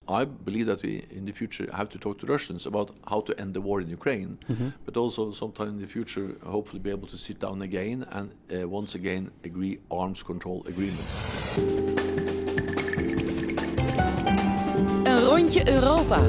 I believe that we, in the future, have to talk to Russians about how to end the war in Ukraine, but also sometime in the future, hopefully be able to sit down again and once again agree arms control agreements. Een rondje Europa.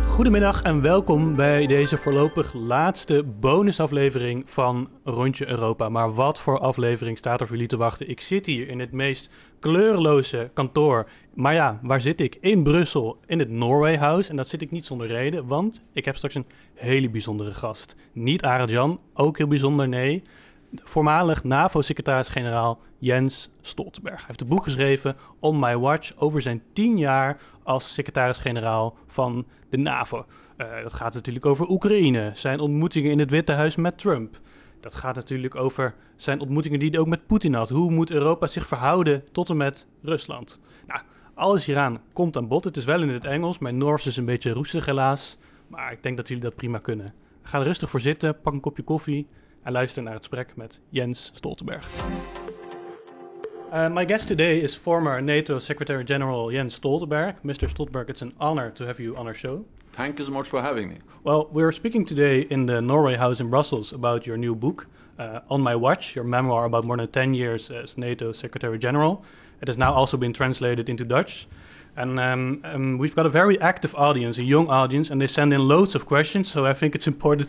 Goedemiddag en welkom bij deze voorlopig laatste bonusaflevering van Rondje Europa. Maar wat voor aflevering staat er voor jullie te wachten? Ik zit hier in het meest kleurloze kantoor. Maar ja, waar zit ik? In Brussel, in het Norway House. En dat zit ik niet zonder reden, want ik heb straks een hele bijzondere gast. Niet Arend-Jan, ook heel bijzonder, nee. Voormalig NAVO-secretaris-generaal Jens Stoltenberg. Hij heeft een boek geschreven, On My Watch, over zijn 10 jaar als secretaris-generaal van de NAVO. Dat gaat natuurlijk over Oekraïne, zijn ontmoetingen in het Witte Huis met Trump. Dat gaat natuurlijk over zijn ontmoetingen die hij ook met Poetin had. Hoe moet Europa zich verhouden tot en met Rusland? Nou, alles hieraan komt aan bod. Het is wel in het Engels. Mijn Noors is een beetje roestig helaas. Maar ik denk dat jullie dat prima kunnen. Ga er rustig voor zitten, pak een kopje koffie en luister naar het gesprek met Jens Stoltenberg. My guest today is former NATO Secretary-General Jens Stoltenberg. Mr. Stoltenberg, it's an honor to have you on our show. Thank you so much for having me. Well, we're speaking today in the Norway House in Brussels about your new book, On My Watch, your memoir about more than 10 years as NATO Secretary-General. It has now also been translated into Dutch. And we've got a very active audience, a young audience, and they send in loads of questions, so I think it's important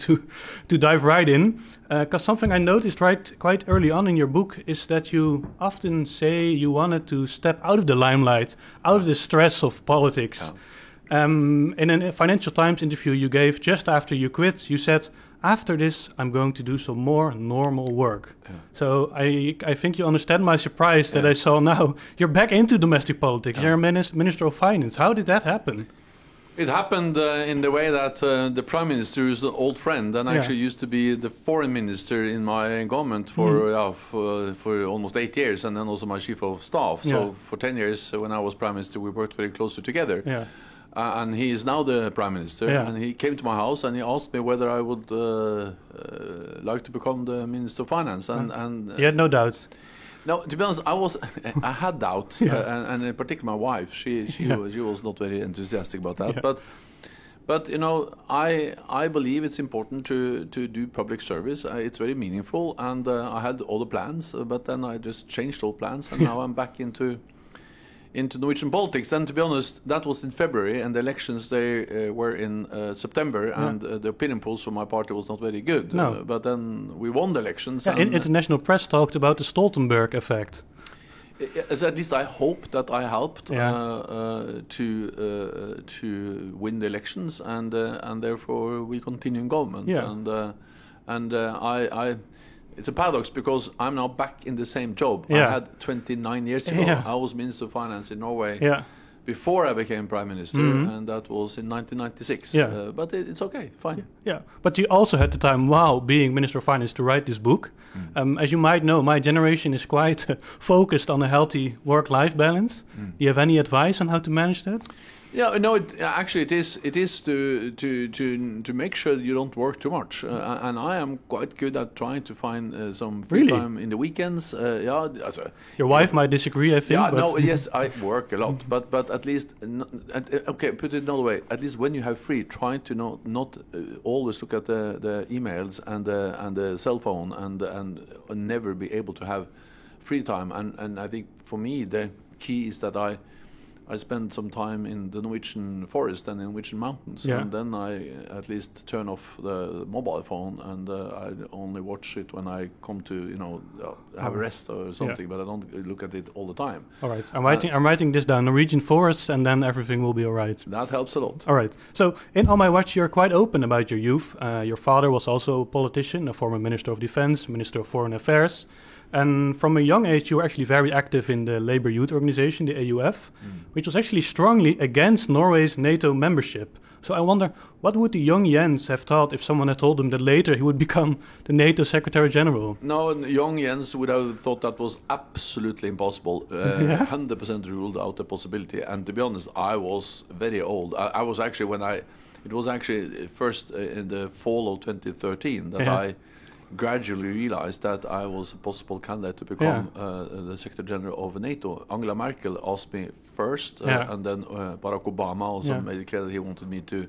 to dive right in. Because something I noticed quite early on in your book is that you often say you wanted to step out of the limelight, out of the stress of politics. Yeah. In a Financial Times interview you gave just after you quit, you said, after this, I'm going to do some more normal work. Yeah. So I think you understand my surprise that I saw now you're back into domestic politics. Yeah. You're a Minister of Finance. How did that happen? It happened in the way that the Prime Minister is an old friend and actually used to be the Foreign Minister in my government for almost 8 years, and then also my Chief of Staff. So for 10 years when I was Prime Minister, we worked very closely together. Yeah. And he is now the Prime Minister, and he came to my house and he asked me whether I would like to become the Minister of Finance. And you had no doubt? No, to be honest, I had doubts, and in particular my wife, she was not very enthusiastic about that. Yeah. But you know, I believe it's important to do public service. It's very meaningful, and I had all the plans, but then I just changed all plans, and now I'm back into Norwegian politics. And to be honest, that was in February, and the elections they were in September, and the opinion polls for my party was not very good. No. But then we won the elections. Yeah, and international press talked about the Stoltenberg effect. At least I hope that I helped to win the elections, and therefore we continue in government. Yeah. And I. It's a paradox because I'm now back in the same job. I had 29 years ago. I was Minister of Finance in Norway before I became Prime Minister, and that was in 1996. But it's okay, fine. Yeah, but you also had the time while being Minister of Finance to write this book. As you might know, my generation is quite focused on a healthy work-life balance. Do you have any advice on how to manage that? Yeah, no. It is to make sure that you don't work too much, and I am quite good at trying to find some free time in the weekends. Your wife might disagree, I think. Yeah, no, yes, I work a lot, but at least put it another way. At least when you have free, try to not always look at the emails and the cell phone and never be able to have free time. And I think for me the key is that I spend some time in the Norwegian forest and in Norwegian mountains, and then I at least turn off the mobile phone, and I only watch it when I come to have a rest or something. But I don't look at it all the time. All right, I'm writing this down: Norwegian forests, and then everything will be all right. That helps a lot. All right. So in On My Watch, you're quite open about your youth. Your father was also a politician, a former Minister of Defense, Minister of Foreign Affairs. And from a young age, you were actually very active in the Labour Youth Organization, the AUF, which was actually strongly against Norway's NATO membership. So I wonder, what would the young Jens have thought if someone had told him that later he would become the NATO Secretary-General? No, young Jens would have thought that was absolutely impossible. 100% ruled out the possibility. And to be honest, I was very old. I was actually, it was actually first in the fall of 2013 that I gradually realized that I was a possible candidate to become the Secretary General of NATO. Angela Merkel asked me first, and then Barack Obama also made it clear that he wanted me to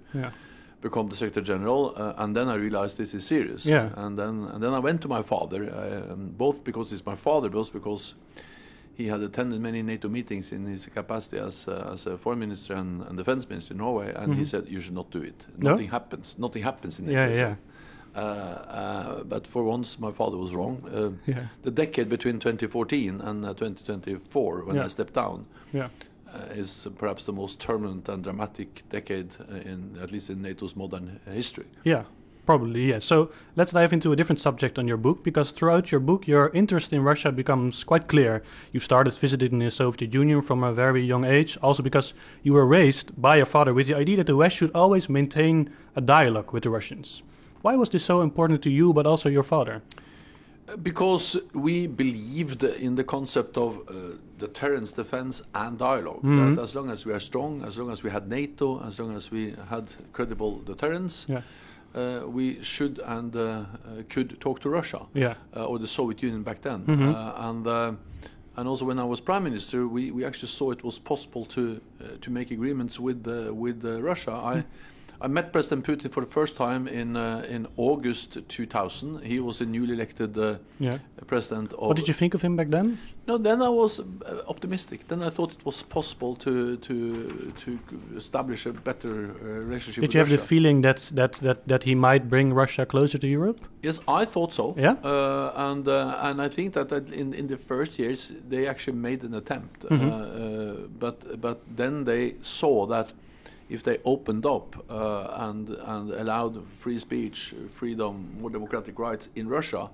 become the Secretary General, and then I realized this is serious. Yeah. And then I went to my father, both because he's my father, but also because he had attended many NATO meetings in his capacity as a foreign minister and defense minister in Norway, and he said, "You should not do it. Nothing happens. Nothing happens in NATO." But for once, my father was wrong. The decade between 2014 and 2024, when I stepped down, is perhaps the most turbulent and dramatic decade at least in NATO's modern history. Yeah, probably, yes. So let's dive into a different subject on your book, because throughout your book, your interest in Russia becomes quite clear. You started visiting the Soviet Union from a very young age, also because you were raised by your father with the idea that the West should always maintain a dialogue with the Russians. Why was this so important to you, but also your father? Because we believed in the concept of deterrence, defense, and dialogue. That as long as we are strong, as long as we had NATO, as long as we had credible deterrence, we should and could talk to Russia, or the Soviet Union back then. And also when I was Prime Minister, we actually saw it was possible to make agreements with Russia. I met President Putin for the first time in August 2000. He was a newly elected president of... What did you think of him back then? No, then I was optimistic. Then I thought it was possible to establish a better relationship with Russia. Did you have the feeling that he might bring Russia closer to Europe? Yes, I thought so. Yeah? And I think that in the first years they actually made an attempt. But then they saw that if they opened up and allowed free speech, freedom, more democratic rights in Russia,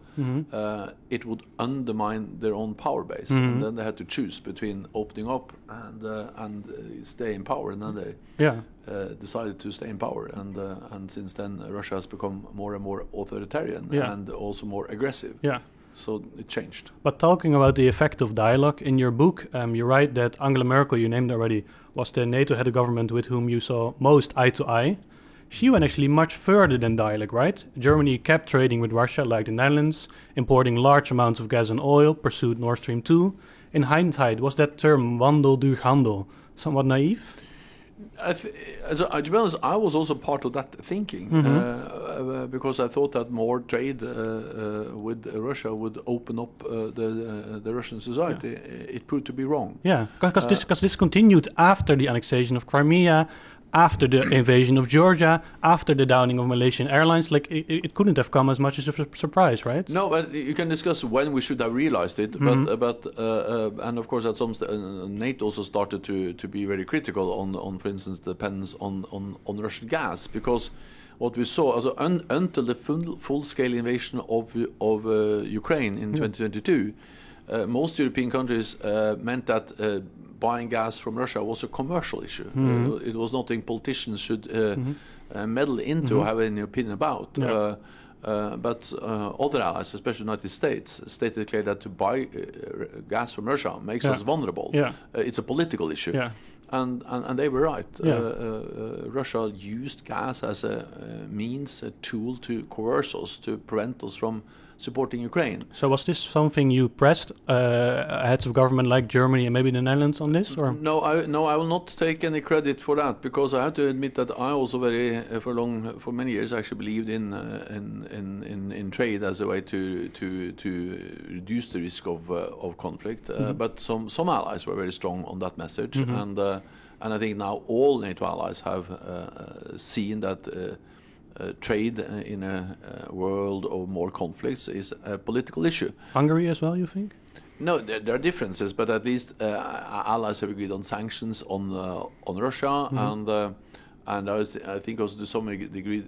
it would undermine their own power base. And then they had to choose between opening up and stay in power. And then they decided to stay in power. And since then, Russia has become more and more authoritarian and also more aggressive. Yeah. So it changed. But talking about the effect of dialogue, in your book, you write that Angela Merkel, you named already, was the NATO head of government with whom you saw most eye to eye. She went actually much further than dialogue, right? Germany kept trading with Russia, like the Netherlands, importing large amounts of gas and oil, pursued Nord Stream 2. In hindsight, was that term Wandel durch Handel somewhat naive? To be honest, I was also part of that thinking, because I thought that more trade with Russia would open up the Russian society. It proved to be wrong. Yeah, because this continued after the annexation of Crimea, after the invasion of Georgia, after the downing of Malaysian Airlines. Like, it couldn't have come as much as a surprise, right? No, but you can discuss when we should have realized it. But and of course, at some NATO also started to be very critical on for instance, dependence on Russian gas, because what we saw until the full-scale invasion of Ukraine in 2022, most European countries meant that buying gas from Russia was a commercial issue. It was nothing politicians should meddle into or have any opinion about. But other allies, especially the United States, stated clearly that to buy gas from Russia makes us vulnerable. It's a political issue. And they were right. Russia used gas as a means, a tool to coerce us, to prevent us from supporting Ukraine. So was this something you pressed heads of government like Germany and maybe the Netherlands on this? Or? No, I will not take any credit for that, because I have to admit that I also for many years actually believed in trade as a way to reduce the risk of conflict. But some allies were very strong on that message, and I think now all NATO allies have seen that. Trade in a world of more conflicts is a political issue. Hungary as well, you think? No, there are differences, but at least allies have agreed on sanctions on Russia, and I think also to some degree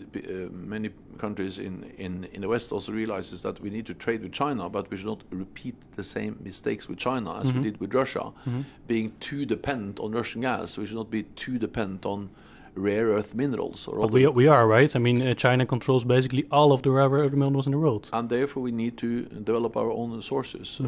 many countries in the West also realizes that we need to trade with China, but we should not repeat the same mistakes with China as we did with Russia, being too dependent on Russian gas. We should not be too dependent on rare earth minerals. We are, right? I mean, China controls basically all of the rare earth minerals in the world. And therefore we need to develop our own resources.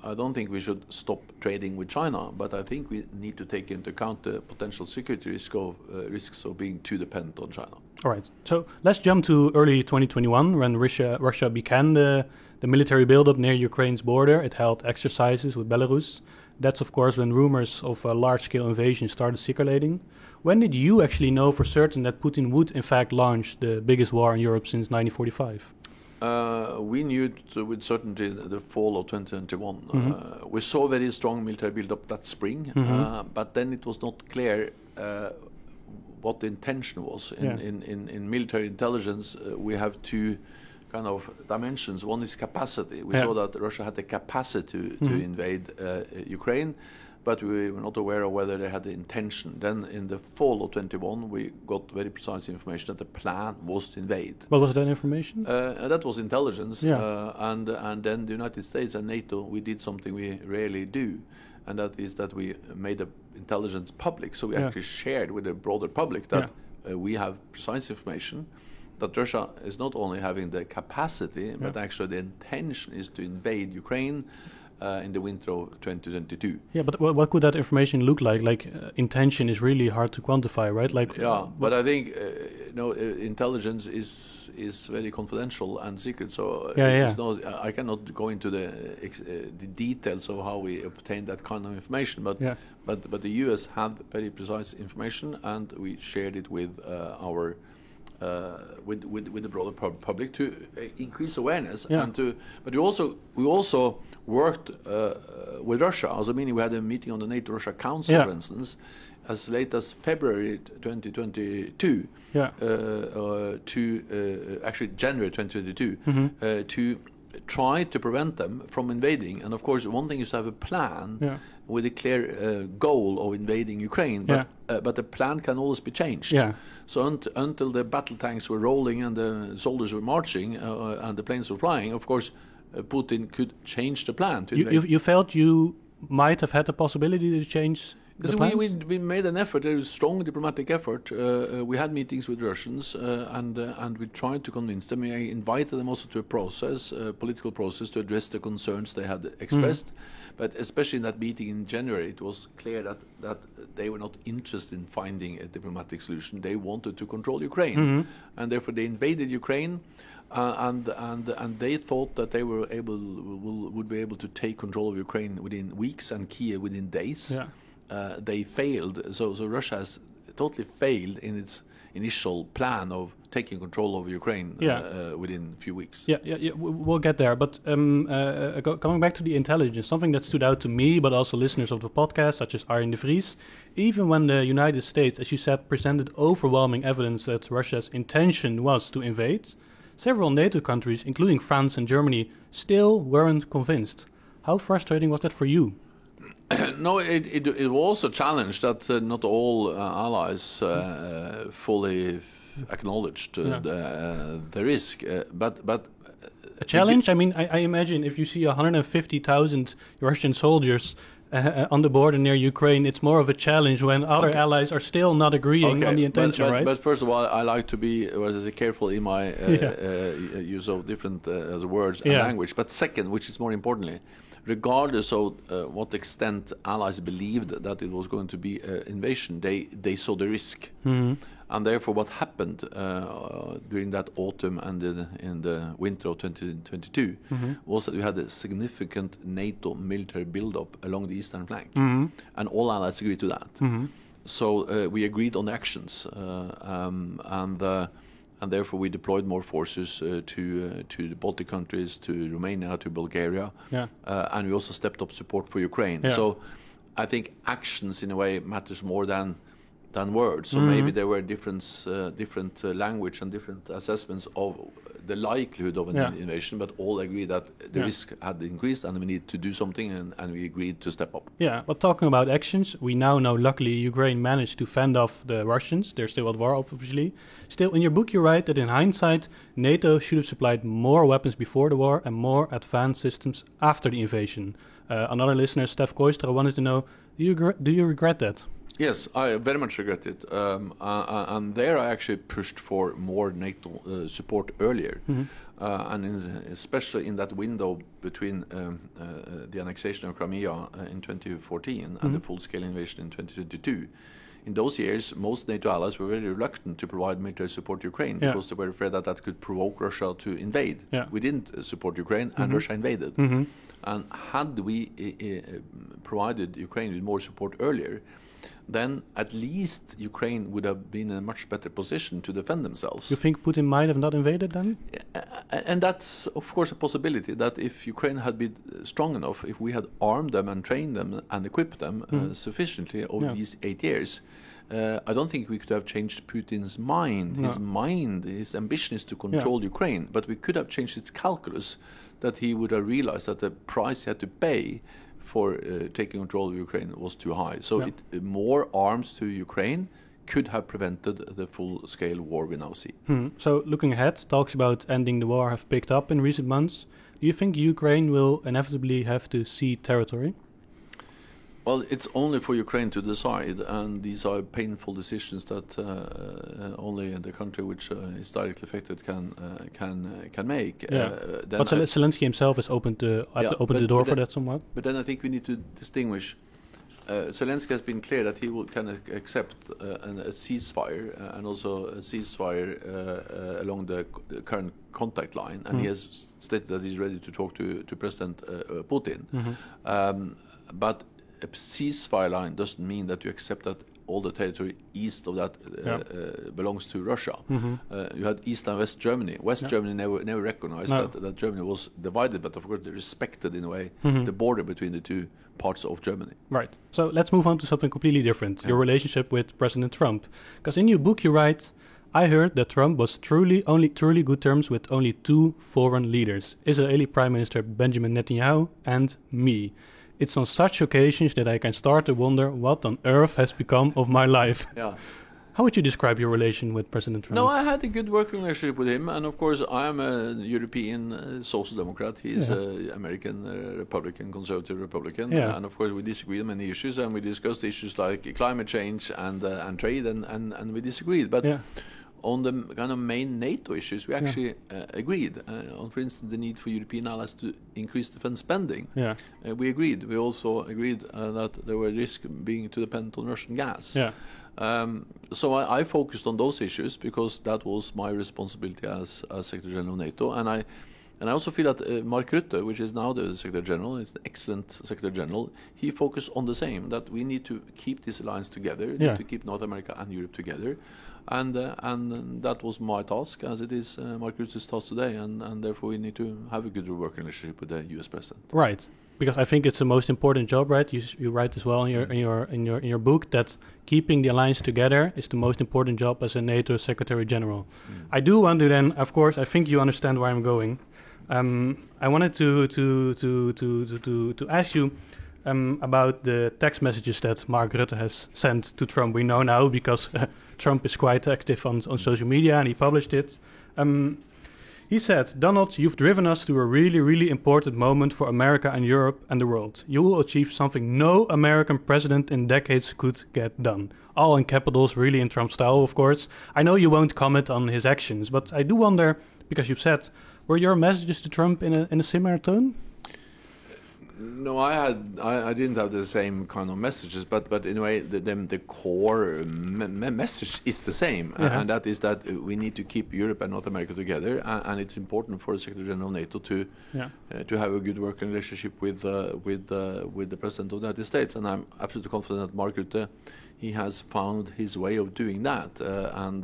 I don't think we should stop trading with China, but I think we need to take into account the potential security risks of being too dependent on China. All right. So let's jump to early 2021 when Russia began the military buildup near Ukraine's border. It held exercises with Belarus. That's, of course, when rumors of a large-scale invasion started circulating. When did you actually know for certain that Putin would, in fact, launch the biggest war in Europe since 1945? We knew with certainty the fall of 2021. We saw very strong military build-up that spring, but then it was not clear what the intention was. In military intelligence, we have two kind of dimensions. One is capacity. We saw that Russia had the capacity to invade Ukraine, but we were not aware of whether they had the intention. Then in the fall of 21, we got very precise information that the plan was to invade. What was that information? That was intelligence. And then the United States and NATO, we did something we rarely do, and that is that we made the intelligence public. So we actually shared with the broader public that we have precise information that Russia is not only having the capacity, but actually the intention is to invade Ukraine in the winter of 2022. Yeah, but what could that information look like? Like, intention is really hard to quantify, right? Like, but I think intelligence is very confidential and secret. So it's not, I cannot go into the details of how we obtained that kind of information. But the US had very precise information, and we shared it with our. With the broader public to increase awareness, but we also worked with Russia. Also, meaning we had a meeting on the NATO-Russia Council, for instance, as late as February 2022, to actually January 2022, to try to prevent them from invading. And of course, one thing is to have a plan with a clear goal of invading Ukraine, but the plan can always be changed. So until the battle tanks were rolling and the soldiers were marching and the planes were flying, of course, Putin could change the plan to invade. You felt you might have had the possibility to change the plans? We made an effort, a strong diplomatic effort. We had meetings with Russians and we tried to convince them. We invited them also to a process, a political process, to address the concerns they had expressed. But especially in that meeting in January, it was clear that they were not interested in finding a diplomatic solution. They wanted to control Ukraine, and therefore they invaded Ukraine, and they thought that they would be able to take control of Ukraine within weeks and Kiev within days. They failed. So Russia has totally failed in its initial plan of taking control of Ukraine within a few weeks. We'll get there. But coming back to the intelligence, something that stood out to me, but also listeners of the podcast, such as Arjen de Vries, even when the United States, as you said, presented overwhelming evidence that Russia's intention was to invade, several NATO countries, including France and Germany, still weren't convinced. How frustrating was that for you? No, it was a challenge that not all allies fully acknowledged the risk, but a challenge. I mean, I imagine if you see 150,000 Russian soldiers on the border near Ukraine, it's more of a challenge when other allies are still not agreeing on the intention, right? But first of all, I like to be careful in my use of different words and language. But second, which is more importantly, regardless of what extent allies believed that it was going to be an invasion, they saw the risk. And therefore what happened during that autumn and in the winter of 2022 was that we had a significant NATO military build-up along the eastern flank. And all allies agreed to that. So we agreed on actions, and therefore we deployed more forces to the Baltic countries, to Romania, to Bulgaria, and we also stepped up support for Ukraine. So I think actions in a way matters more than words. So maybe there were different language and different assessments of the likelihood of an invasion, but all agreed that the risk had increased and we need to do something, and we agreed to step up. Yeah, but talking about actions, we now know luckily Ukraine managed to fend off the Russians. They're still at war, obviously. Still, in your book you write that in hindsight, NATO should have supplied more weapons before the war and more advanced systems after the invasion. Another listener, Steph Koistra, wanted to know, do you regret that? Yes, I very much regret it. And there I actually pushed for more NATO support earlier. And especially in that window between the annexation of Crimea in 2014 and the full-scale invasion in 2022. in those years, most NATO allies were very reluctant to provide military support to Ukraine because they were afraid that could provoke Russia to invade. Yeah. We didn't support Ukraine, and Russia invaded. And had we provided Ukraine with more support earlier, then at least Ukraine would have been in a much better position to defend themselves. You think Putin might have not invaded then? And that's, of course, a possibility, that if Ukraine had been strong enough, if we had armed them and trained them and equipped them sufficiently over these 8 years, I don't think we could have changed Putin's mind. His ambition is to control Ukraine, but we could have changed its calculus, that he would have realized that the price he had to pay for taking control of Ukraine was too high. So more arms to Ukraine could have prevented the full-scale war we now see. So looking ahead, talks about ending the war have picked up in recent months. Do you think Ukraine will inevitably have to cede territory? Well, it's only for Ukraine to decide, and these are painful decisions that only the country which is directly affected can make. But Zelensky himself has opened the door for that somewhat. But then I think we need to distinguish. Zelensky has been clear that he can accept a ceasefire and also a ceasefire along the current contact line, and he has stated that he's ready to talk to President Putin. But a ceasefire line doesn't mean that you accept that all the territory east of that belongs to Russia. You had East and West Germany. West Germany never recognized that Germany was divided, but of course they respected in a way the border between the two parts of Germany. Right. So let's move on to something completely different, your relationship with President Trump. Because in your book you write, I heard that Trump was truly good terms with only two foreign leaders, Israeli Prime Minister Benjamin Netanyahu and me. It's on such occasions that I can start to wonder what on earth has become of my life. How would you describe your relation with President Trump? No, I had a good working relationship with him, and of course I am a European social democrat. He is an American Republican, conservative Republican, and of course we disagree on many issues, and we discussed issues like climate change and trade, and we disagreed. But on the kind of main NATO issues, we actually agreed. On, for instance, the need for European allies to increase defense spending. We agreed. We also agreed that there were risks being too dependent on Russian gas. So I focused on those issues because that was my responsibility as Secretary General of NATO. And I also feel that Mark Rutte, which is now the Secretary General, is an excellent Secretary General. He focused on the same, that we need to keep this alliance together, need to keep North America and Europe together. And that was my task, as it is Mark Rutte's task today, and therefore we need to have a good working relationship with the U.S. president. Right, because I think it's the most important job, right? You write as well in your book that keeping the alliance together is the most important job as a NATO Secretary General. I do want to then, of course, I think you understand where I'm going. I wanted to ask you about the text messages that Mark Rutte has sent to Trump. We know now because Trump is quite active on social media, and he published it. He said, Donald, you've driven us to a really, really important moment for America and Europe and the world. You will achieve something no American president in decades could get done. All in capitals, really in Trump style, of course. I know you won't comment on his actions, but I do wonder, because you've said, were your messages to Trump in a similar tone? No, I didn't have the same kind of messages, but in a way, the core message is the same, and that is that we need to keep Europe and North America together, and it's important for the Secretary General of NATO to have a good working relationship with the President of the United States, and I'm absolutely confident that Mark Rutte, he has found his way of doing that, and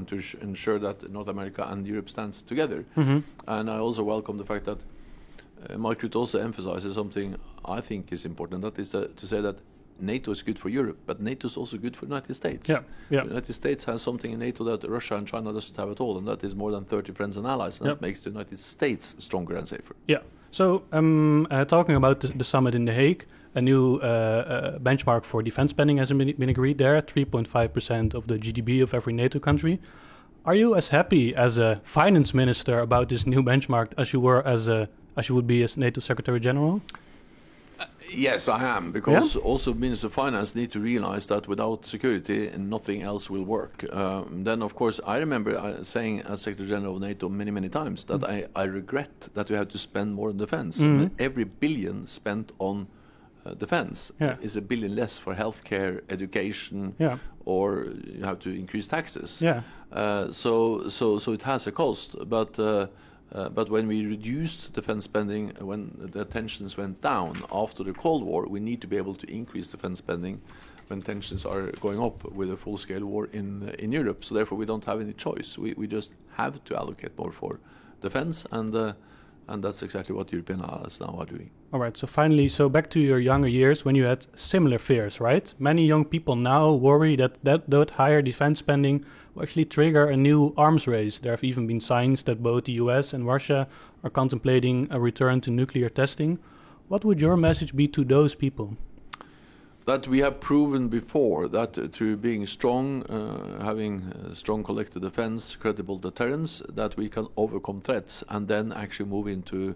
to ensure that North America and Europe stands together, and I also welcome the fact that Mark Rutte also emphasizes something I think is important, that is to say that NATO is good for Europe, but NATO is also good for the United States. The United States has something in NATO that Russia and China doesn't have at all, and that is more than 30 friends and allies, and that makes the United States stronger and safer. So, talking about the summit in The Hague, a new benchmark for defense spending has been agreed there, 3.5% of the GDP of every NATO country. Are you as happy as a finance minister about this new benchmark as you were as you would be as NATO Secretary General? Yes, I am, because also Minister of Finance need to realize that without security, nothing else will work. Then, of course, I remember saying as Secretary General of NATO many times that I regret that we have to spend more on defense. Every billion spent on defense. Is $1 billion less for healthcare, education, or you have to increase taxes. So it has a cost, but when we reduced defense spending, when the tensions went down after the Cold War, we need to be able to increase defense spending when tensions are going up with a full-scale war in Europe. So therefore, we don't have any choice. We just have to allocate more for defense, and that's exactly what European allies now are doing. All right, so finally, back to your younger years when you had similar fears, right? Many young people now worry that higher defense spending will actually trigger a new arms race. There have even been signs that both the US and Russia are contemplating a return to nuclear testing. What would your message be to those people? That we have proven before that through being strong, having strong collective defense, credible deterrence, that we can overcome threats and then actually move into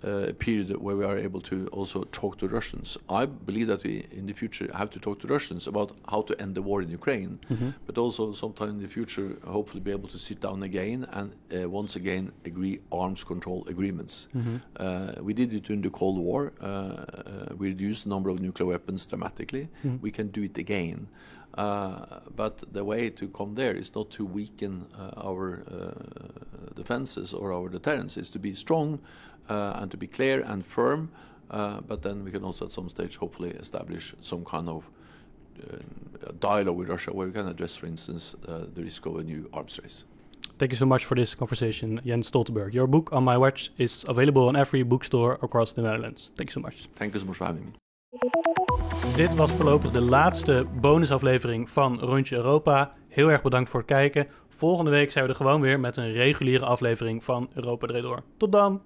a period where we are able to also talk to Russians. I believe that we in the future have to talk to Russians about how to end the war in Ukraine, but also sometime in the future hopefully be able to sit down again and once again agree arms control agreements. We did it during the Cold War. We reduced the number of nuclear weapons dramatically. We can do it again. But the way to come there is not to weaken our defenses or our deterrence, is to be strong and to be clear and firm, but then we can also at some stage hopefully establish some kind of dialogue with Russia where we can address, for instance, the risk of a new arms race. Thank you so much for this conversation, Jens Stoltenberg. Your book On My Watch is available in every bookstore across the Netherlands. Thank you so much. Thank you so much for having me. Dit was voorlopig de laatste bonusaflevering van Rondje Europa. Heel erg bedankt voor het kijken. Volgende week zijn we er gewoon weer met een reguliere aflevering van Europa Draait Door. Tot dan!